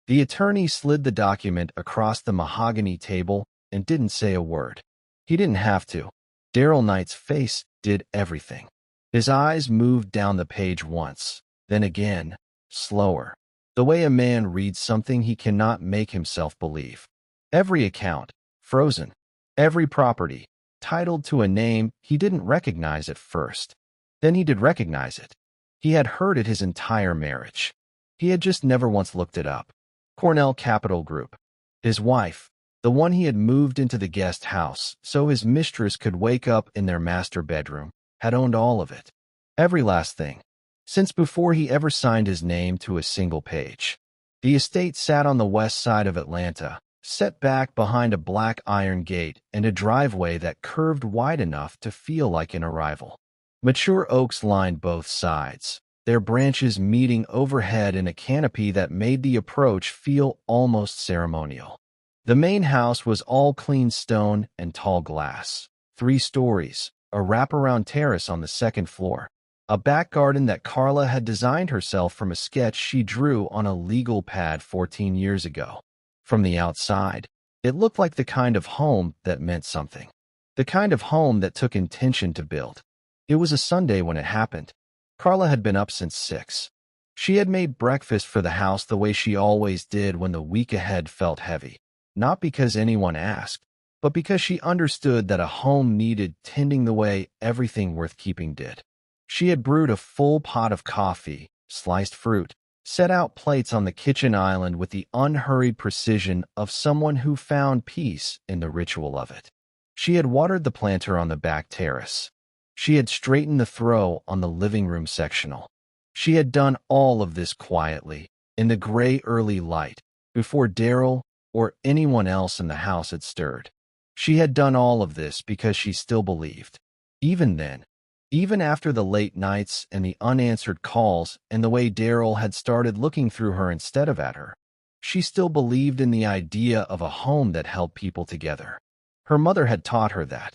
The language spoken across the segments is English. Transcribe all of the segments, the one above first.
The attorney slid the document across the mahogany table and didn't say a word. He didn't have to. Daryl Knight's face did everything. His eyes moved down the page once, then again, slower. The way a man reads something he cannot make himself believe. Every account, frozen. Every property, titled to a name he didn't recognize at first. Then he did recognize it. He had heard it his entire marriage. He had just never once looked it up. Cornell Capital Group. His wife, the one he had moved into the guest house so his mistress could wake up in their master bedroom, had owned all of it. Every last thing. Since before he ever signed his name to a single page. The estate sat on the west side of Atlanta, set back behind a black iron gate and a driveway that curved wide enough to feel like an arrival. Mature oaks lined both sides, their branches meeting overhead in a canopy that made the approach feel almost ceremonial. The main house was all clean stone and tall glass, 3 stories, a wraparound terrace on the second floor, a back garden that Carla had designed herself from a sketch she drew on a legal pad 14 years ago. From the outside, it looked like the kind of home that meant something, the kind of home that took intention to build. It was a Sunday when it happened. Carla had been up since 6. She had made breakfast for the house the way she always did when the week ahead felt heavy, not because anyone asked, but because she understood that a home needed tending the way everything worth keeping did. She had brewed a full pot of coffee, sliced fruit, set out plates on the kitchen island with the unhurried precision of someone who found peace in the ritual of it. She had watered the planter on the back terrace. She had straightened the throw on the living room sectional. She had done all of this quietly, in the gray early light, before Daryl or anyone else in the house had stirred. She had done all of this because she still believed. Even then, even after the late nights and the unanswered calls and the way Daryl had started looking through her instead of at her, she still believed in the idea of a home that held people together. Her mother had taught her that.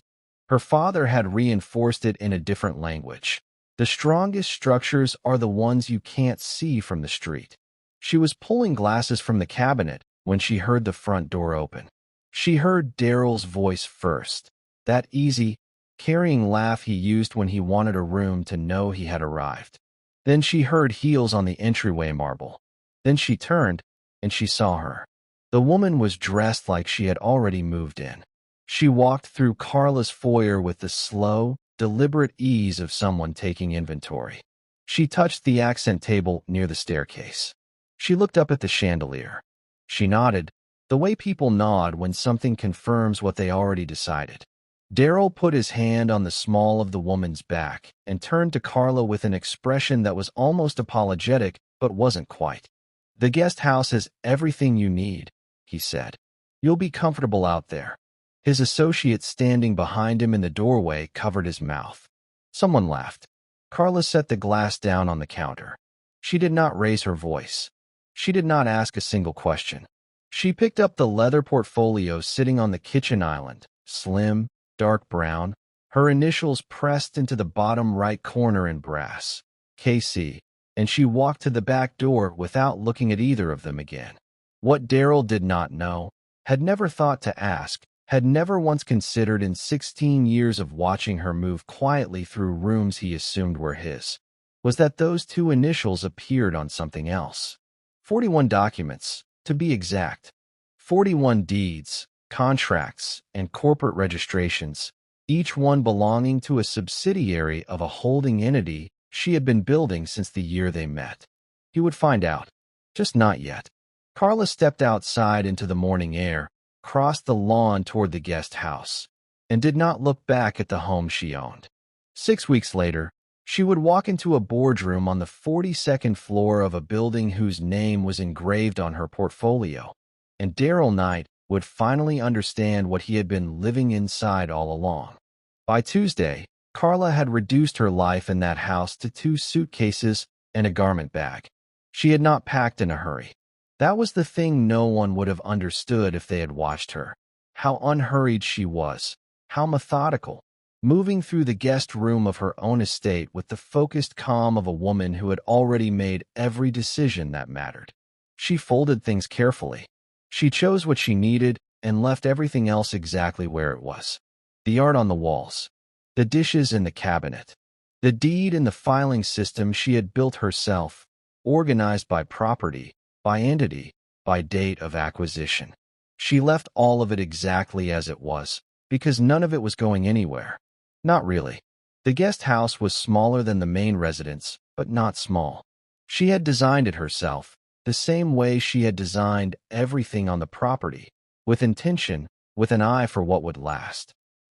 Her father had reinforced it in a different language. The strongest structures are the ones you can't see from the street. She was pulling glasses from the cabinet when she heard the front door open. She heard Daryl's voice first, that easy, carrying laugh he used when he wanted a room to know he had arrived. Then she heard heels on the entryway marble. Then she turned, and she saw her. The woman was dressed like she had already moved in. She walked through Carla's foyer with the slow, deliberate ease of someone taking inventory. She touched the accent table near the staircase. She looked up at the chandelier. She nodded, the way people nod when something confirms what they already decided. Daryl put his hand on the small of the woman's back and turned to Carla with an expression that was almost apologetic but wasn't quite. "The guest house has everything you need," he said. "You'll be comfortable out there." His associate standing behind him in the doorway covered his mouth. Someone laughed. Carla set the glass down on the counter. She did not raise her voice. She did not ask a single question. She picked up the leather portfolio sitting on the kitchen island, slim, dark brown, her initials pressed into the bottom right corner in brass, KC, and she walked to the back door without looking at either of them again. What Daryl did not know, had never thought to ask, had never once considered in 16 years of watching her move quietly through rooms he assumed were his, was that those 2 initials appeared on something else. 41 documents, to be exact. 41 deeds, contracts, and corporate registrations, each one belonging to a subsidiary of a holding entity she had been building since the year they met. He would find out. Just not yet. Carla stepped outside into the morning air, crossed the lawn toward the guest house, and did not look back at the home she owned. 6 weeks later, she would walk into a boardroom on the 42nd floor of a building whose name was engraved on her portfolio, and Daryl Knight would finally understand what he had been living inside all along. By Tuesday, Carla had reduced her life in that house to 2 suitcases and a garment bag. She had not packed in a hurry. That was the thing no one would have understood if they had watched her. How unhurried she was, how methodical, moving through the guest room of her own estate with the focused calm of a woman who had already made every decision that mattered. She folded things carefully. She chose what she needed and left everything else exactly where it was. The art on the walls, the dishes in the cabinet, the deed in the filing system she had built herself, organized by property, by entity, by date of acquisition. She left all of it exactly as it was, because none of it was going anywhere. Not really. The guest house was smaller than the main residence, but not small. She had designed it herself, the same way she had designed everything on the property, with intention, with an eye for what would last.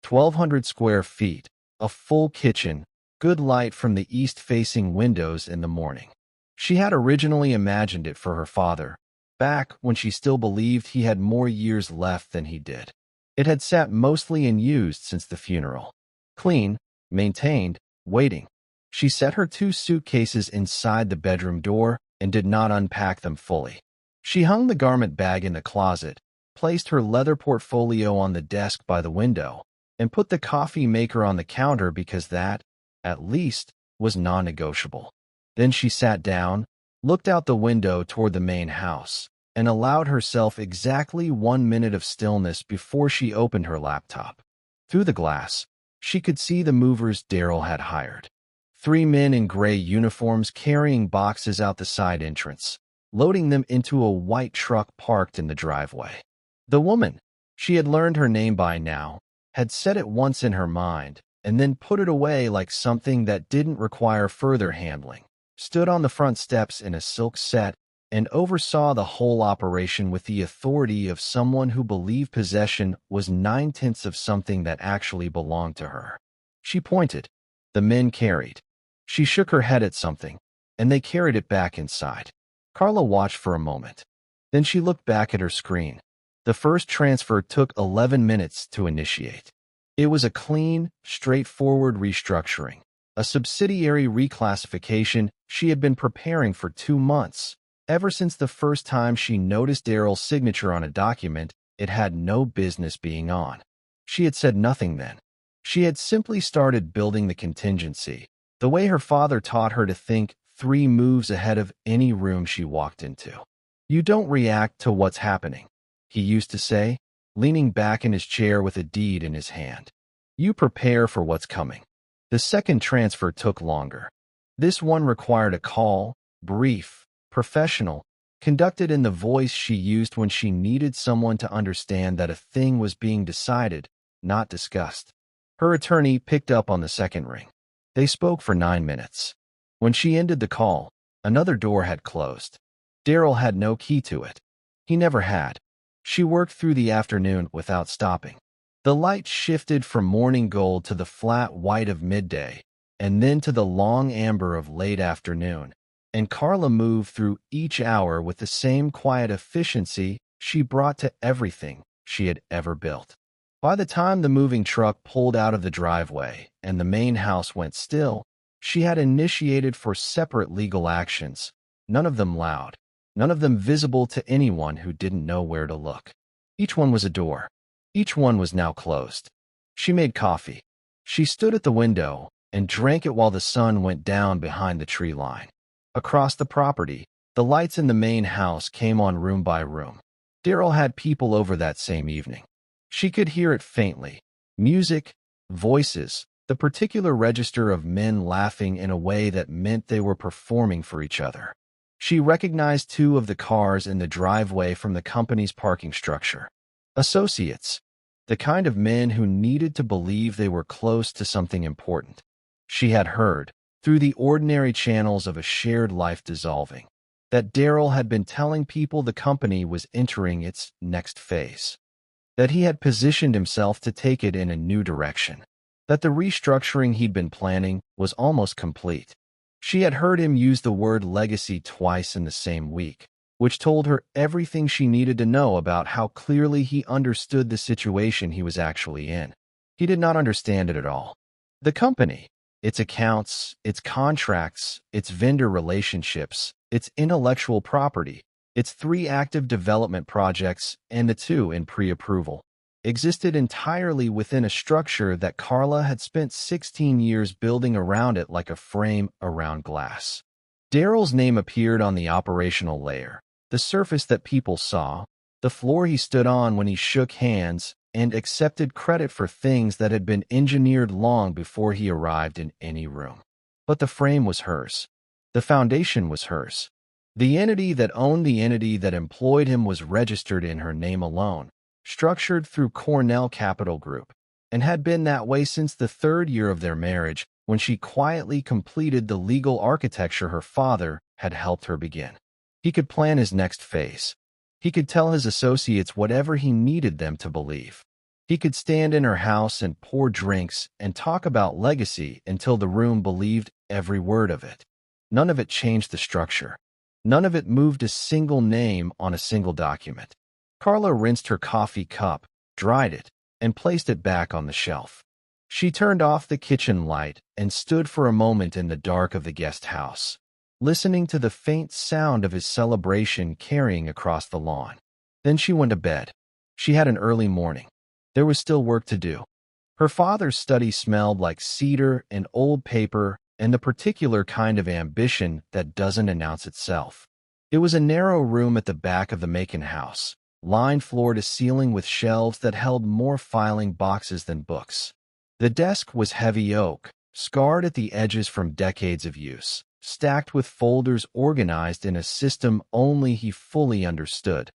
1,200 square feet, a full kitchen, good light from the east-facing windows in the morning. She had originally imagined it for her father, back when she still believed he had more years left than he did. It had sat mostly unused since the funeral. Clean, maintained, waiting. She set her 2 suitcases inside the bedroom door and did not unpack them fully. She hung the garment bag in the closet, placed her leather portfolio on the desk by the window, and put the coffee maker on the counter because that, at least, was non-negotiable. Then she sat down, looked out the window toward the main house, and allowed herself exactly 1 minute of stillness before she opened her laptop. Through the glass, she could see the movers Daryl had hired. 3 men in gray uniforms carrying boxes out the side entrance, loading them into a white truck parked in the driveway. The woman, she had learned her name by now, had said it once in her mind, and then put it away like something that didn't require further handling, stood on the front steps in a silk set, and oversaw the whole operation with the authority of someone who believed possession was 9/10 of something that actually belonged to her. She pointed. The men carried. She shook her head at something, and they carried it back inside. Carla watched for a moment. Then she looked back at her screen. The first transfer took 11 minutes to initiate. It was a clean, straightforward restructuring, a subsidiary reclassification she had been preparing for 2 months. Ever since the first time she noticed Daryl's signature on a document it had no business being on. She had said nothing then. She had simply started building the contingency, the way her father taught her to think 3 moves ahead of any room she walked into. You don't react to what's happening, he used to say, leaning back in his chair with a deed in his hand. You prepare for what's coming. The second transfer took longer. This one required a call, brief, professional, conducted in the voice she used when she needed someone to understand that a thing was being decided, not discussed. Her attorney picked up on the second ring. They spoke for 9 minutes. When she ended the call, another door had closed. Daryl had no key to it. He never had. She worked through the afternoon without stopping. The light shifted from morning gold to the flat white of midday, and then to the long amber of late afternoon, and Carla moved through each hour with the same quiet efficiency she brought to everything she had ever built. By the time the moving truck pulled out of the driveway and the main house went still, she had initiated 4 separate legal actions, none of them loud, none of them visible to anyone who didn't know where to look. Each one was a door. Each one was now closed. She made coffee. She stood at the window and drank it while the sun went down behind the tree line. Across the property, the lights in the main house came on room by room. Daryl had people over that same evening. She could hear it faintly. Music, voices, the particular register of men laughing in a way that meant they were performing for each other. She recognized 2 of the cars in the driveway from the company's parking structure. Associates, the kind of men who needed to believe they were close to something important. She had heard, through the ordinary channels of a shared life dissolving, that Daryl had been telling people the company was entering its next phase, that he had positioned himself to take it in a new direction, that the restructuring he'd been planning was almost complete. She had heard him use the word legacy twice in the same week, which told her everything she needed to know about how clearly he understood the situation he was actually in. He did not understand it at all. The company, its accounts, its contracts, its vendor relationships, its intellectual property, its 3 active development projects and the 2 in pre-approval, existed entirely within a structure that Carla had spent 16 years building around it like a frame around glass. Daryl's name appeared on the operational layer, the surface that people saw, the floor he stood on when he shook hands and accepted credit for things that had been engineered long before he arrived in any room. But the frame was hers. The foundation was hers. The entity that owned the entity that employed him was registered in her name alone, structured through Cornell Capital Group, and had been that way since the 3rd year of their marriage, when she quietly completed the legal architecture her father had helped her begin. He could plan his next phase. He could tell his associates whatever he needed them to believe. He could stand in her house and pour drinks and talk about legacy until the room believed every word of it. None of it changed the structure. None of it moved a single name on a single document. Carla rinsed her coffee cup, dried it, and placed it back on the shelf. She turned off the kitchen light and stood for a moment in the dark of the guest house, listening to the faint sound of his celebration carrying across the lawn. Then she went to bed. She had an early morning. There was still work to do. Her father's study smelled like cedar and old paper and the particular kind of ambition that doesn't announce itself. It was a narrow room at the back of the Macon house, lined floor to ceiling with shelves that held more filing boxes than books. The desk was heavy oak, scarred at the edges from decades of use, stacked with folders organized in a system only he fully understood,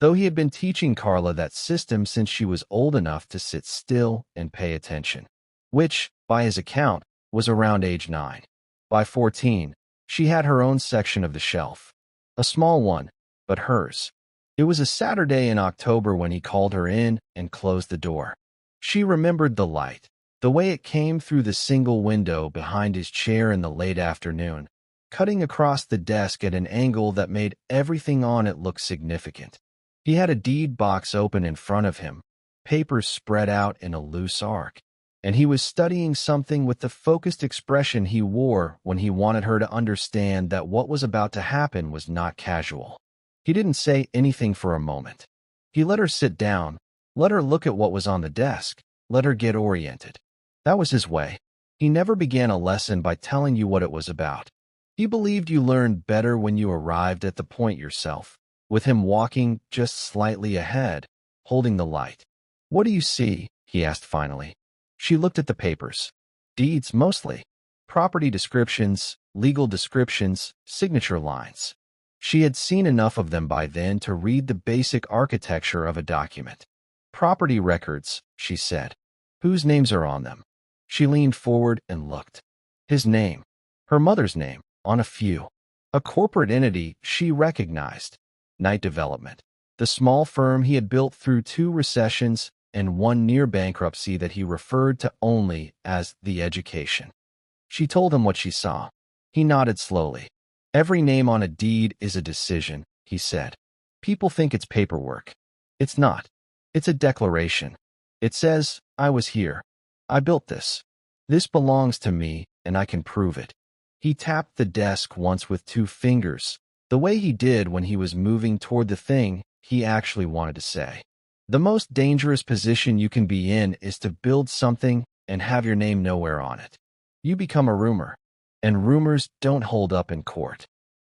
though he had been teaching Carla that system since she was old enough to sit still and pay attention, which, by his account, was around age 9. By 14, she had her own section of the shelf. A small one, but hers. It was a Saturday in October when he called her in and closed the door. She remembered the light, the way it came through the single window behind his chair in the late afternoon, cutting across the desk at an angle that made everything on it look significant. He had a deed box open in front of him, papers spread out in a loose arc, and he was studying something with the focused expression he wore when he wanted her to understand that what was about to happen was not casual. He didn't say anything for a moment. He let her sit down, let her look at what was on the desk, let her get oriented. That was his way. He never began a lesson by telling you what it was about. He believed you learned better when you arrived at the point yourself, with him walking just slightly ahead, holding the light. "What do you see?" he asked finally. She looked at the papers. Deeds, mostly. Property descriptions, legal descriptions, signature lines. She had seen enough of them by then to read the basic architecture of a document. "Property records," she said. "Whose names are on them?" She leaned forward and looked. His name. Her mother's name, on a few. A corporate entity she recognized. Knight Development. The small firm he had built through 2 recessions and 1 near bankruptcy that he referred to only as the Education. She told him what she saw. He nodded slowly. "Every name on a deed is a decision," he said. "People think it's paperwork. It's not. It's a declaration. It says, I was here. I built this. This belongs to me, and I can prove it." He tapped the desk once with 2 fingers, the way he did when he was moving toward the thing he actually wanted to say. The most dangerous position you can be in is to build something and have your name nowhere on it. You become a rumor, and rumors don't hold up in court.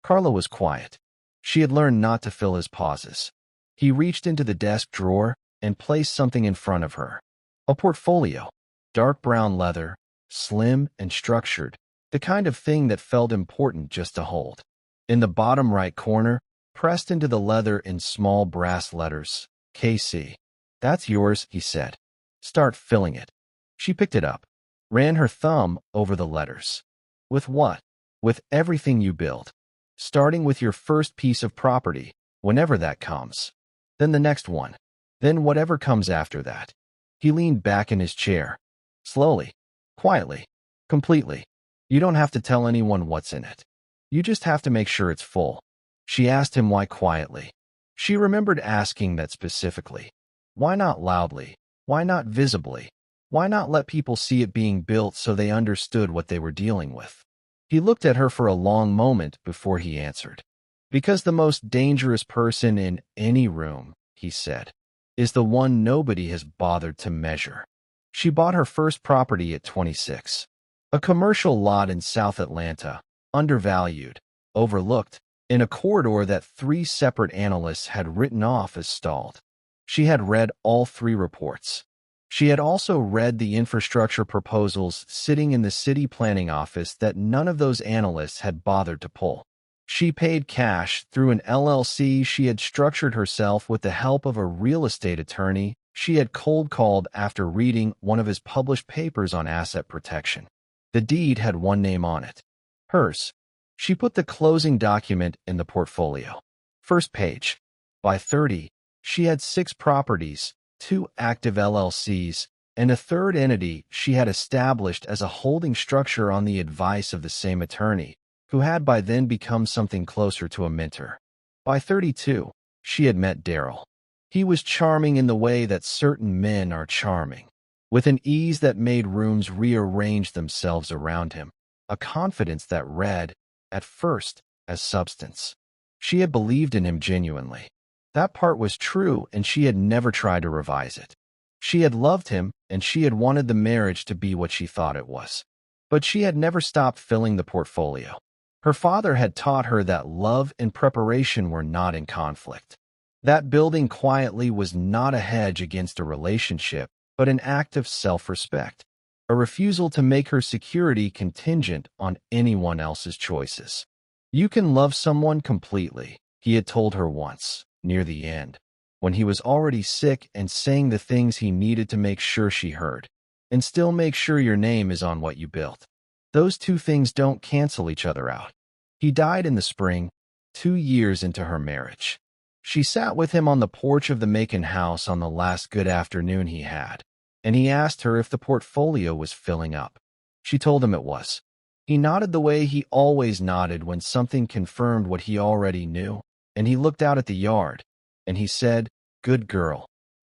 Carla was quiet. She had learned not to fill his pauses. He reached into the desk drawer and placed something in front of her. A portfolio, dark brown leather, slim and structured, the kind of thing that felt important just to hold. In the bottom right corner, pressed into the leather in small brass letters, KC. "That's yours," he said. "Start filling it." She picked it up, ran her thumb over the letters. "With what?" "With everything you build. Starting with your first piece of property, whenever that comes. Then the next one. Then whatever comes after that." He leaned back in his chair. "Slowly. Quietly. Completely. You don't have to tell anyone what's in it. You just have to make sure it's full." She asked him why quietly. She remembered asking that specifically. Why not loudly? Why not visibly? Why not let people see it being built so they understood what they were dealing with? He looked at her for a long moment before he answered. "Because the most dangerous person in any room," he said, "is the one nobody has bothered to measure." She bought her first property at 26. A commercial lot in South Atlanta, undervalued, overlooked, in a corridor that 3 separate analysts had written off as stalled. She had read all 3 reports. She had also read the infrastructure proposals sitting in the city planning office that none of those analysts had bothered to pull. She paid cash through an LLC she had structured herself with the help of a real estate attorney she had cold called after reading one of his published papers on asset protection. The deed had one name on it. Hers. She put the closing document in the portfolio. First page. By 30, she had 6 properties, 2 active LLCs, and a third entity she had established as a holding structure on the advice of the same attorney, who had by then become something closer to a mentor. By 32, she had met Daryl. He was charming in the way that certain men are charming, with an ease that made rooms rearrange themselves around him, a confidence that read, at first, as substance. She had believed in him genuinely. That part was true, and she had never tried to revise it. She had loved him, and she had wanted the marriage to be what she thought it was. But she had never stopped filling the portfolio. Her father had taught her that love and preparation were not in conflict. That building quietly was not a hedge against a relationship, but an act of self-respect, a refusal to make her security contingent on anyone else's choices. You can love someone completely, he had told her once, near the end, when he was already sick and saying the things he needed to make sure she heard, and still make sure your name is on what you built. Those 2 things don't cancel each other out. He died in the spring, 2 years into her marriage. She sat with him on the porch of the Macon house on the last good afternoon he had, and he asked her if the portfolio was filling up. She told him it was. He nodded the way he always nodded when something confirmed what he already knew, and he looked out at the yard, and he said, "Good girl,"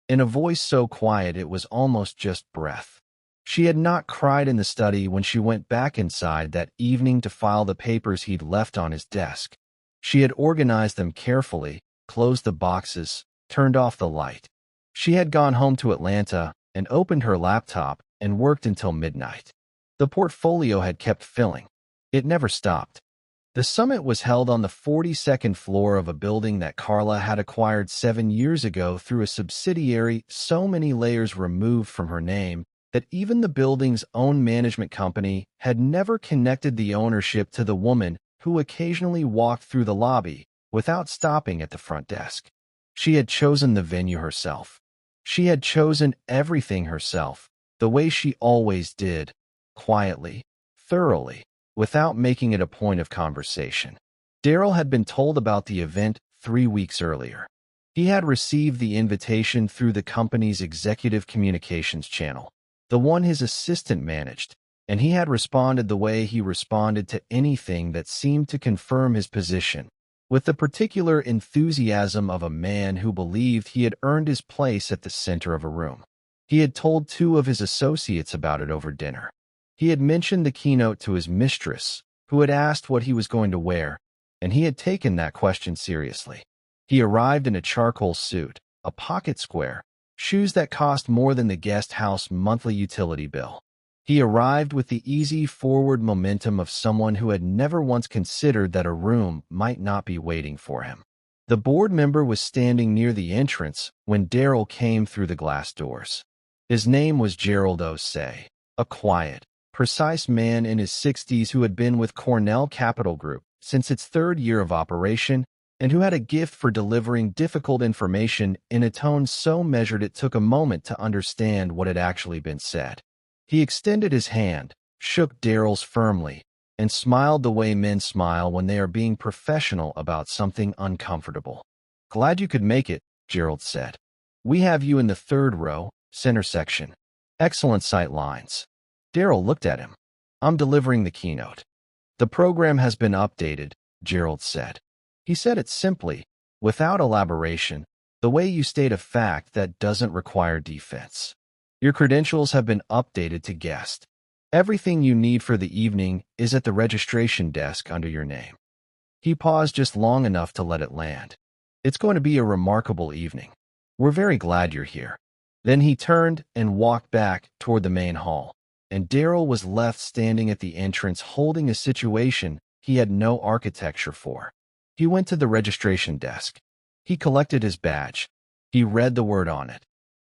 in a voice so quiet it was almost just breath. She had not cried in the study when she went back inside that evening to file the papers he'd left on his desk. She had organized them carefully, closed the boxes, turned off the light. She had gone home to Atlanta and opened her laptop and worked until midnight. The portfolio had kept filling. It never stopped. The summit was held on the 42nd floor of a building that Carla had acquired 7 years ago through a subsidiary so many layers removed from her name that even the building's own management company had never connected the ownership to the woman who occasionally walked through the lobby without stopping at the front desk. She had chosen the venue herself. She had chosen everything herself, the way she always did, quietly, thoroughly, without making it a point of conversation. Daryl had been told about the event 3 weeks earlier. He had received the invitation through the company's executive communications channel, the one his assistant managed, and he had responded the way he responded to anything that seemed to confirm his position, with the particular enthusiasm of a man who believed he had earned his place at the center of a room. He had told 2 of his associates about it over dinner. He had mentioned the keynote to his mistress, who had asked what he was going to wear, and he had taken that question seriously. He arrived in a charcoal suit, a pocket square, shoes that cost more than the guest house monthly utility bill. He arrived with the easy forward momentum of someone who had never once considered that a room might not be waiting for him. The board member was standing near the entrance when Daryl came through the glass doors. His name was Gerald Osei, a quiet, precise man in his 60s who had been with Cornell Capital Group since its 3rd year of operation and who had a gift for delivering difficult information in a tone so measured it took a moment to understand what had actually been said. He extended his hand, shook Daryl's firmly, and smiled the way men smile when they are being professional about something uncomfortable. "Glad you could make it," Gerald said. "We have you in the 3rd row, center section. Excellent sight lines." Daryl looked at him. "I'm delivering the keynote." "The program has been updated," Gerald said. He said it simply, without elaboration, the way you state a fact that doesn't require defense. "Your credentials have been updated to guest. Everything you need for the evening is at the registration desk under your name." He paused just long enough to let it land. "It's going to be a remarkable evening. We're very glad you're here." Then he turned and walked back toward the main hall, and Daryl was left standing at the entrance holding a situation he had no architecture for. He went to the registration desk. He collected his badge. He read the word on it.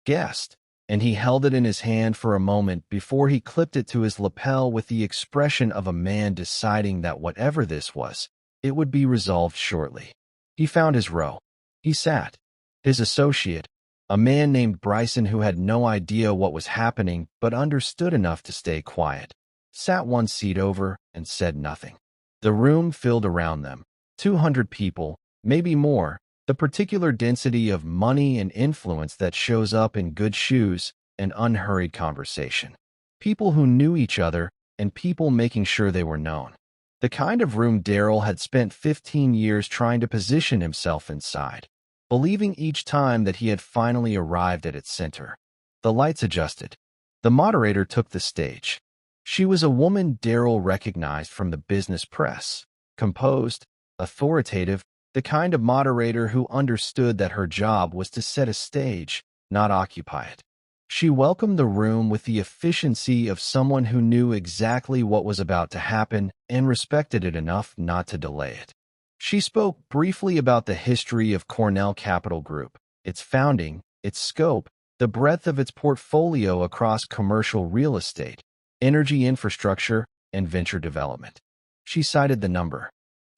Guest. And he held it in his hand for a moment before he clipped it to his lapel with the expression of a man deciding that whatever this was, it would be resolved shortly. He found his row. He sat. His associate, a man named Bryson who had no idea what was happening but understood enough to stay quiet, sat one seat over and said nothing. The room filled around them. 200 people, maybe more, the particular density of money and influence that shows up in good shoes and unhurried conversation. People who knew each other and people making sure they were known. The kind of room Daryl had spent 15 years trying to position himself inside, believing each time that he had finally arrived at its center. The lights adjusted. The moderator took the stage. She was a woman Daryl recognized from the business press, composed, authoritative, the kind of moderator who understood that her job was to set a stage, not occupy it. She welcomed the room with the efficiency of someone who knew exactly what was about to happen and respected it enough not to delay it. She spoke briefly about the history of Cornell Capital Group, its founding, its scope, the breadth of its portfolio across commercial real estate, energy infrastructure, and venture development. She cited the number,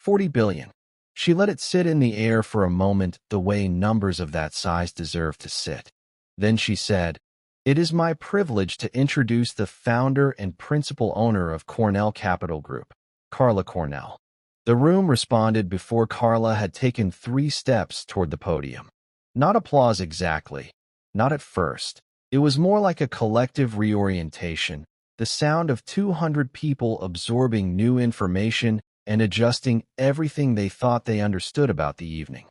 $40 billion. She let it sit in the air for a moment the way numbers of that size deserve to sit. Then she said, "It is my privilege to introduce the founder and principal owner of Cornell Capital Group, Carla Cornell." The room responded before Carla had taken 3 steps toward the podium. Not applause exactly. Not at first. It was more like a collective reorientation, the sound of 200 people absorbing new information and adjusting everything they thought they understood about the evening.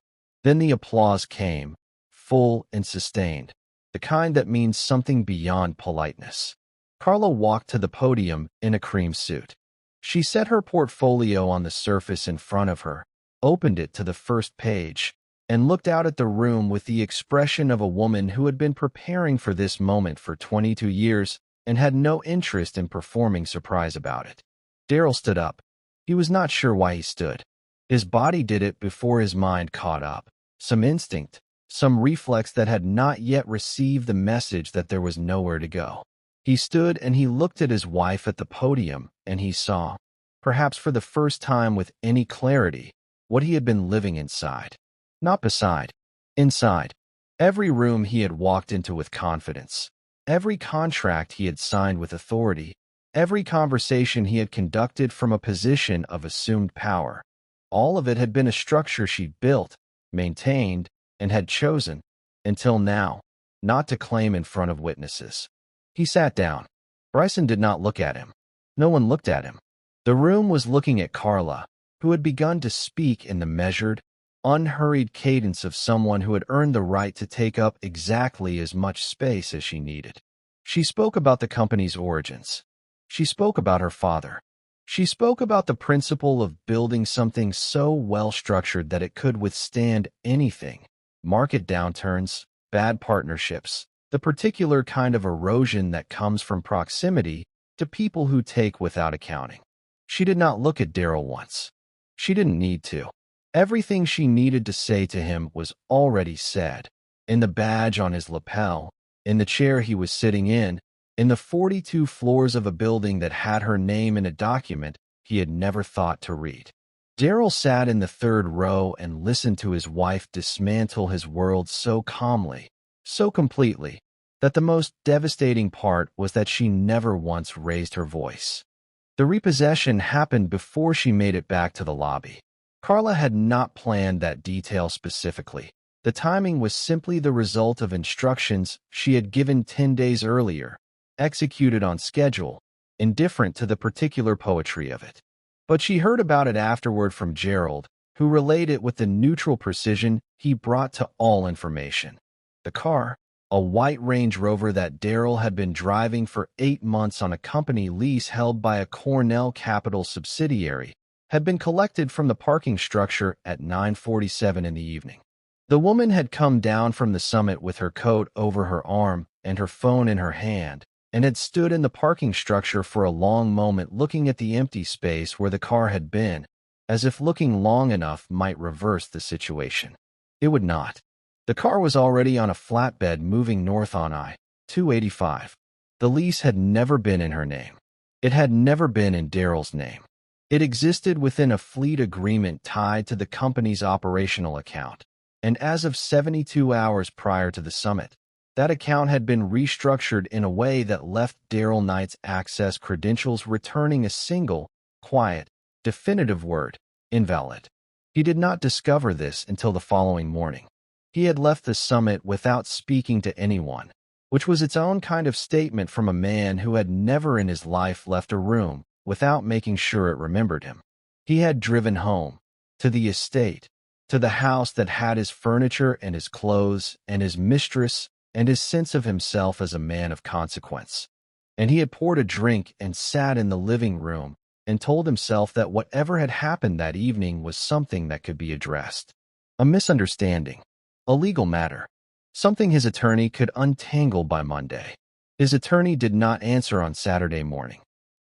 Then the applause came, full and sustained, the kind that means something beyond politeness. Carla walked to the podium in a cream suit. She set her portfolio on the surface in front of her, opened it to the first page, and looked out at the room with the expression of a woman who had been preparing for this moment for 22 years and had no interest in performing surprise about it. Daryl stood up. He was not sure why he stood. His body did it before his mind caught up. Some instinct, some reflex that had not yet received the message that there was nowhere to go. He stood and he looked at his wife at the podium, and he saw, perhaps for the first time with any clarity, what he had been living inside. Not beside, inside. Every room he had walked into with confidence, every contract he had signed with authority, every conversation he had conducted from a position of assumed power, all of it had been a structure she built, maintained, and had chosen, until now, not to claim in front of witnesses. He sat down. Bryson did not look at him. No one looked at him. The room was looking at Carla, who had begun to speak in the measured, unhurried cadence of someone who had earned the right to take up exactly as much space as she needed. She spoke about the company's origins. She spoke about her father. She spoke about the principle of building something so well-structured that it could withstand anything, market downturns, bad partnerships, the particular kind of erosion that comes from proximity to people who take without accounting. She did not look at Daryl once. She didn't need to. Everything she needed to say to him was already said, in the badge on his lapel, in the chair he was sitting in the 42 floors of a building that had her name in a document he had never thought to read. Daryl sat in the 3rd row and listened to his wife dismantle his world so calmly, so completely, that the most devastating part was that she never once raised her voice. The repossession happened before she made it back to the lobby. Carla had not planned that detail specifically. The timing was simply the result of instructions she had given 10 days earlier, executed on schedule, indifferent to the particular poetry of it. But she heard about it afterward from Gerald, who relayed it with the neutral precision he brought to all information. The car, a white Range Rover that Daryl had been driving for 8 months on a company lease held by a Cornell Capital subsidiary, had been collected from the parking structure at 9:47 in the evening. The woman had come down from the summit with her coat over her arm and her phone in her hand, and had stood in the parking structure for a long moment looking at the empty space where the car had been, as if looking long enough might reverse the situation. It would not. The car was already on a flatbed moving north on I-285. The lease had never been in her name. It had never been in Daryl's name. It existed within a fleet agreement tied to the company's operational account, and as of 72 hours prior to the summit, that account had been restructured in a way that left Daryl Knight's access credentials returning a single, quiet, definitive word: invalid. He did not discover this until the following morning. He had left the summit without speaking to anyone, which was its own kind of statement from a man who had never in his life left a room without making sure it remembered him. He had driven home, to the estate, to the house that had his furniture and his clothes and his mistress and his sense of himself as a man of consequence. And he had poured a drink and sat in the living room and told himself that whatever had happened that evening was something that could be addressed. A misunderstanding, a legal matter, something his attorney could untangle by Monday. His attorney did not answer on Saturday morning.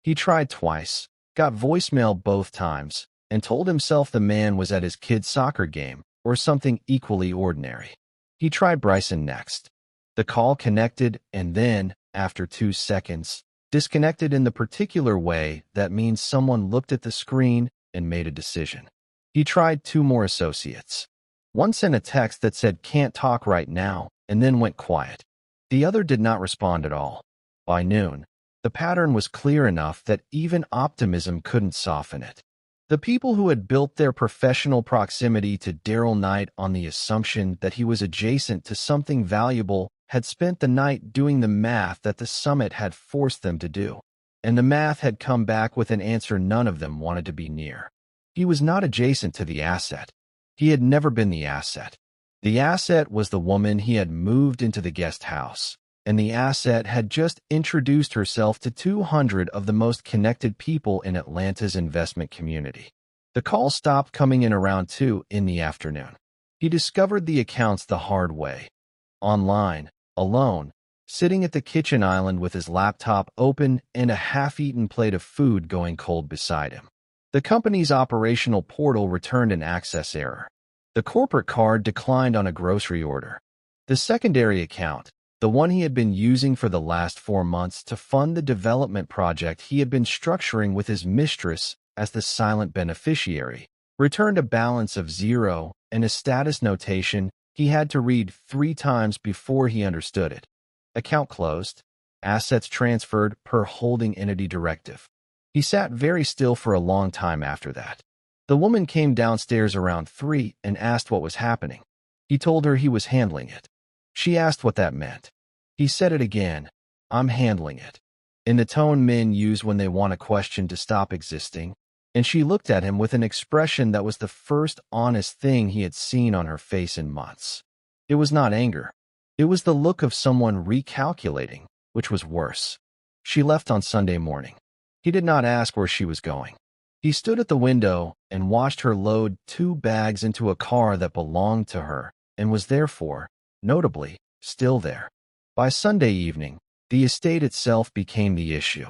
He tried twice, got voicemail both times, and told himself the man was at his kid's soccer game or something equally ordinary. He tried Bryson next. The call connected and then, after 2 seconds, disconnected in the particular way that means someone looked at the screen and made a decision. He tried 2 more associates. One sent a text that said "can't talk right now" and then went quiet. The other did not respond at all. By noon, the pattern was clear enough that even optimism couldn't soften it. The people who had built their professional proximity to Daryl Knight on the assumption that he was adjacent to something valuable had spent the night doing the math that the summit had forced them to do, and the math had come back with an answer none of them wanted to be near. He was not adjacent to the asset. He had never been the asset. The asset was the woman he had moved into the guest house, and the asset had just introduced herself to 200 of the most connected people in Atlanta's investment community. The call stopped coming in around 2 in the afternoon. He discovered the accounts the hard way. Online, alone, sitting at the kitchen island with his laptop open and a half-eaten plate of food going cold beside him. The company's operational portal returned an access error. The corporate card declined on a grocery order. The secondary account, the one he had been using for the last 4 months to fund the development project he had been structuring with his mistress as the silent beneficiary, returned a balance of 0 and a status notation he had to read 3 times before he understood it. Account closed. Assets transferred per holding entity directive. He sat very still for a long time after that. The woman came downstairs around 3 and asked what was happening. He told her he was handling it. She asked what that meant. He said it again. "I'm handling it," in the tone men use when they want a question to stop existing, and she looked at him with an expression that was the first honest thing he had seen on her face in months. It was not anger. It was the look of someone recalculating, which was worse. She left on Sunday morning. He did not ask where she was going. He stood at the window and watched her load 2 bags into a car that belonged to her and was therefore, notably, still there. By Sunday evening, the estate itself became the issue.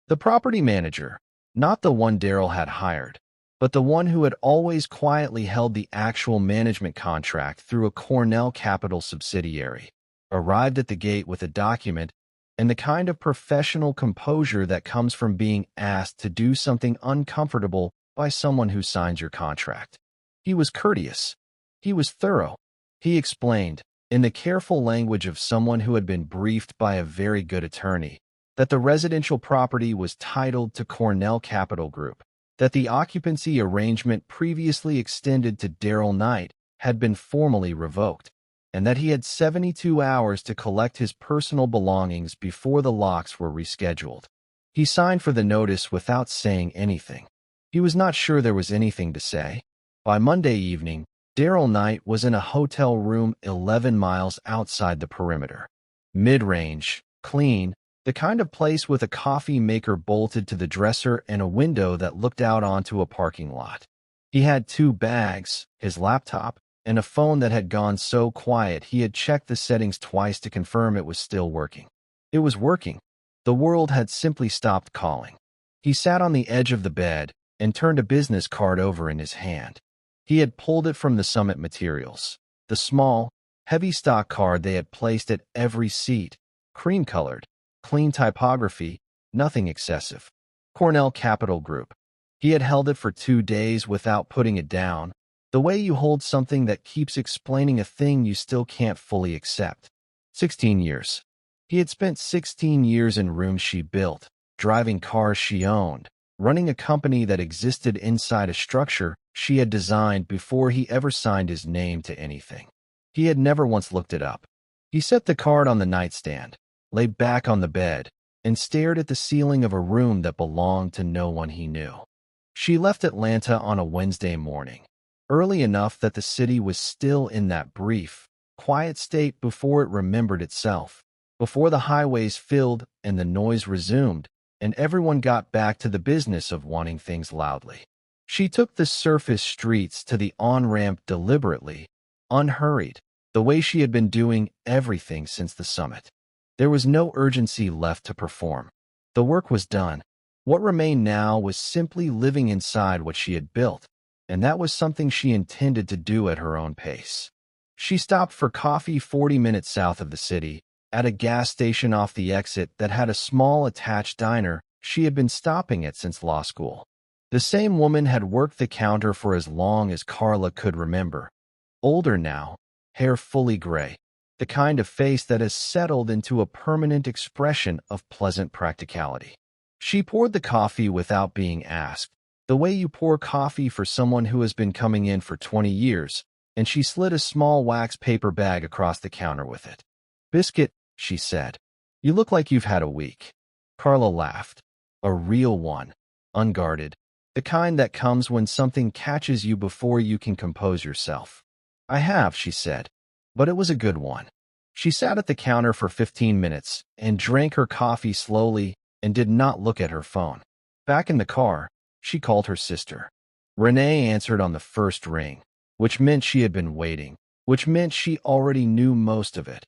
The property manager, not the one Daryl had hired, but the one who had always quietly held the actual management contract through a Cornell Capital subsidiary, arrived at the gate with a document and the kind of professional composure that comes from being asked to do something uncomfortable by someone who signs your contract. He was courteous. He was thorough. He explained, in the careful language of someone who had been briefed by a very good attorney, that the residential property was titled to Cornell Capital Group, that the occupancy arrangement previously extended to Daryl Knight had been formally revoked, and that he had 72 hours to collect his personal belongings before the locks were rescheduled. He signed for the notice without saying anything. He was not sure there was anything to say. By Monday evening, Daryl Knight was in a hotel room 11 miles outside the perimeter. Mid-range, clean, the kind of place with a coffee maker bolted to the dresser and a window that looked out onto a parking lot. He had 2 bags, his laptop, and a phone that had gone so quiet he had checked the settings twice to confirm it was still working. It was working. The world had simply stopped calling. He sat on the edge of the bed and turned a business card over in his hand. He had pulled it from the summit materials. The small, heavy stock card they had placed at every seat, cream-colored, clean typography, nothing excessive. Cornell Capital Group. He had held it for 2 days without putting it down, the way you hold something that keeps explaining a thing you still can't fully accept. 16 years. He had spent 16 years in rooms she built, driving cars she owned, running a company that existed inside a structure she had designed before he ever signed his name to anything. He had never once looked it up. He set the card on the nightstand, lay back on the bed, and stared at the ceiling of a room that belonged to no one he knew. She left Atlanta on a Wednesday morning, early enough that the city was still in that brief, quiet state before it remembered itself, before the highways filled and the noise resumed, and everyone got back to the business of wanting things loudly. She took the surface streets to the on-ramp deliberately, unhurried, the way she had been doing everything since the summit. There was no urgency left to perform. The work was done. What remained now was simply living inside what she had built, and that was something she intended to do at her own pace. She stopped for coffee 40 minutes south of the city, at a gas station off the exit that had a small attached diner she had been stopping at since law school. The same woman had worked the counter for as long as Carla could remember. Older now, hair fully gray, the kind of face that has settled into a permanent expression of pleasant practicality. She poured the coffee without being asked, the way you pour coffee for someone who has been coming in for 20 years, and she slid a small wax paper bag across the counter with it. "Biscuit," she said. "You look like you've had a week." Carla laughed. A real one, unguarded, the kind that comes when something catches you before you can compose yourself. "I have," she said, "but it was a good one." She sat at the counter for 15 minutes and drank her coffee slowly and did not look at her phone. Back in the car, she called her sister. Renee answered on the first ring, which meant she had been waiting, which meant she already knew most of it.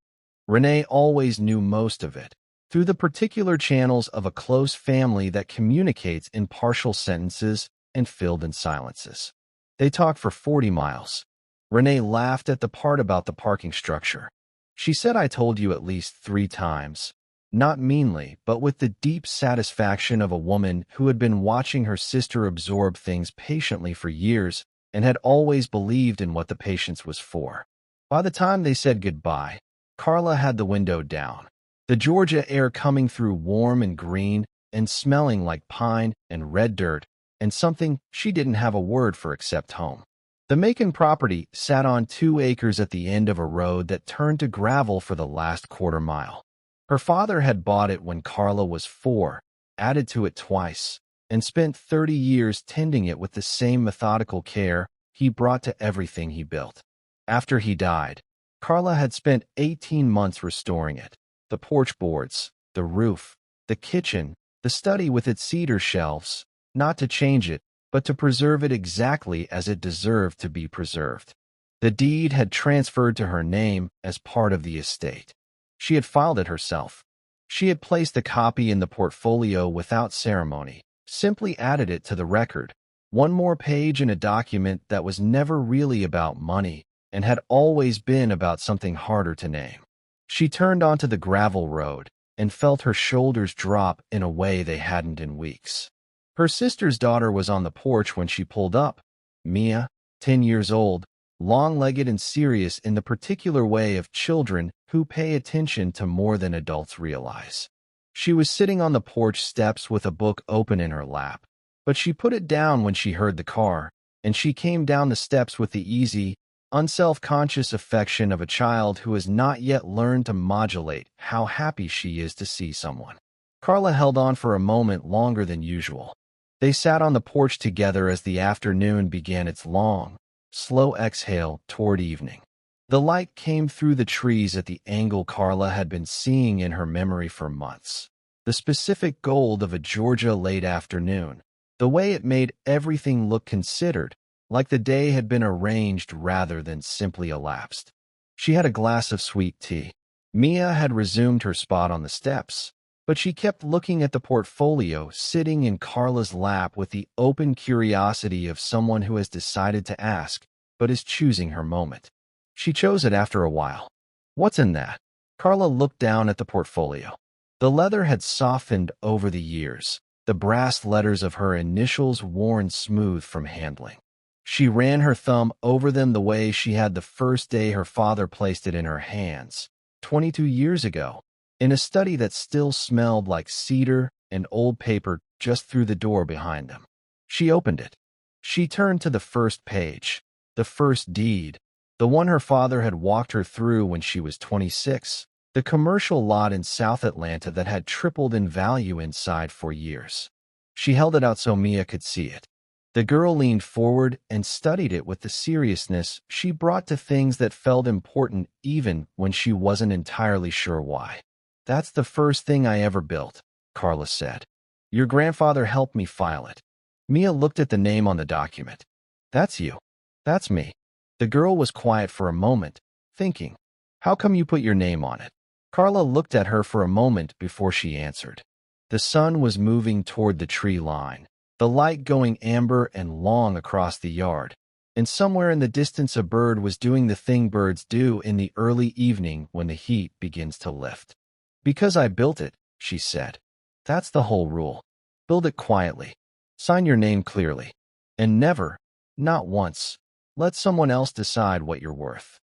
Renee always knew most of it, through the particular channels of a close family that communicates in partial sentences and filled in silences. They talked for 40 miles. Renee laughed at the part about the parking structure. She said, "I told you at least 3 times. Not meanly, but with the deep satisfaction of a woman who had been watching her sister absorb things patiently for years and had always believed in what the patience was for. By the time they said goodbye, Carla had the window down, the Georgia air coming through warm and green and smelling like pine and red dirt and something she didn't have a word for except home. The Macon property sat on 2 acres at the end of a road that turned to gravel for the last quarter mile. Her father had bought it when Carla was 4, added to it twice, and spent 30 years tending it with the same methodical care he brought to everything he built. After he died, Carla had spent 18 months restoring it, the porch boards, the roof, the kitchen, the study with its cedar shelves, not to change it, but to preserve it exactly as it deserved to be preserved. The deed had transferred to her name as part of the estate. She had filed it herself. She had placed the copy in the portfolio without ceremony, simply added it to the record, one more page in a document that was never really about money and had always been about something harder to name. She turned onto the gravel road and felt her shoulders drop in a way they hadn't in weeks. Her sister's daughter was on the porch when she pulled up. Mia, 10 years old, long-legged and serious in the particular way of children who pay attention to more than adults realize. She was sitting on the porch steps with a book open in her lap, but she put it down when she heard the car, and she came down the steps with the easy, unself-conscious affection of a child who has not yet learned to modulate how happy she is to see someone. Carla held on for a moment longer than usual. They sat on the porch together as the afternoon began its long, slow exhale toward evening. The light came through the trees at the angle Carla had been seeing in her memory for months. The specific gold of a Georgia late afternoon, the way it made everything look considered, like the day had been arranged rather than simply elapsed. She had a glass of sweet tea. Mia had resumed her spot on the steps. But she kept looking at the portfolio sitting in Carla's lap with the open curiosity of someone who has decided to ask, but is choosing her moment. She chose it after a while. "What's in that?" Carla looked down at the portfolio. The leather had softened over the years, the brass letters of her initials worn smooth from handling. She ran her thumb over them the way she had the first day her father placed it in her hands, 22 years ago, in a study that still smelled like cedar and old paper just through the door behind them. She opened it. She turned to the first page, the first deed, the one her father had walked her through when she was 26, the commercial lot in South Atlanta that had tripled in value inside for years. She held it out so Mia could see it. The girl leaned forward and studied it with the seriousness she brought to things that felt important even when she wasn't entirely sure why. "That's the first thing I ever built," Carla said. "Your grandfather helped me file it." Mia looked at the name on the document. "That's you." "That's me." The girl was quiet for a moment, thinking, "How come you put your name on it?" Carla looked at her for a moment before she answered. The sun was moving toward the tree line, the light going amber and long across the yard, and somewhere in the distance a bird was doing the thing birds do in the early evening when the heat begins to lift. "Because I built it," she said. "That's the whole rule. Build it quietly. Sign your name clearly. And never, not once, let someone else decide what you're worth."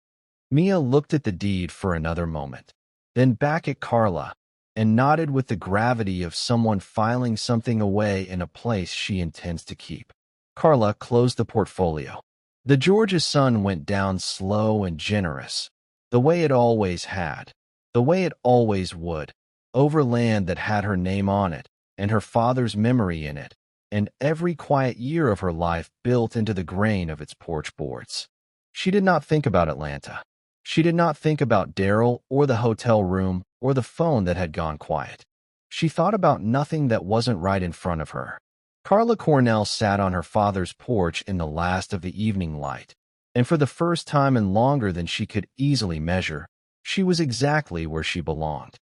Mia looked at the deed for another moment, then back at Carla, and nodded with the gravity of someone filing something away in a place she intends to keep. Carla closed the portfolio. The Georgia sun went down slow and generous, the way it always had, the way it always would, over land that had her name on it, and her father's memory in it, and every quiet year of her life built into the grain of its porch boards. She did not think about Atlanta. She did not think about Daryl or the hotel room or the phone that had gone quiet. She thought about nothing that wasn't right in front of her. Carla Cornell sat on her father's porch in the last of the evening light, and for the first time in longer than she could easily measure, she was exactly where she belonged.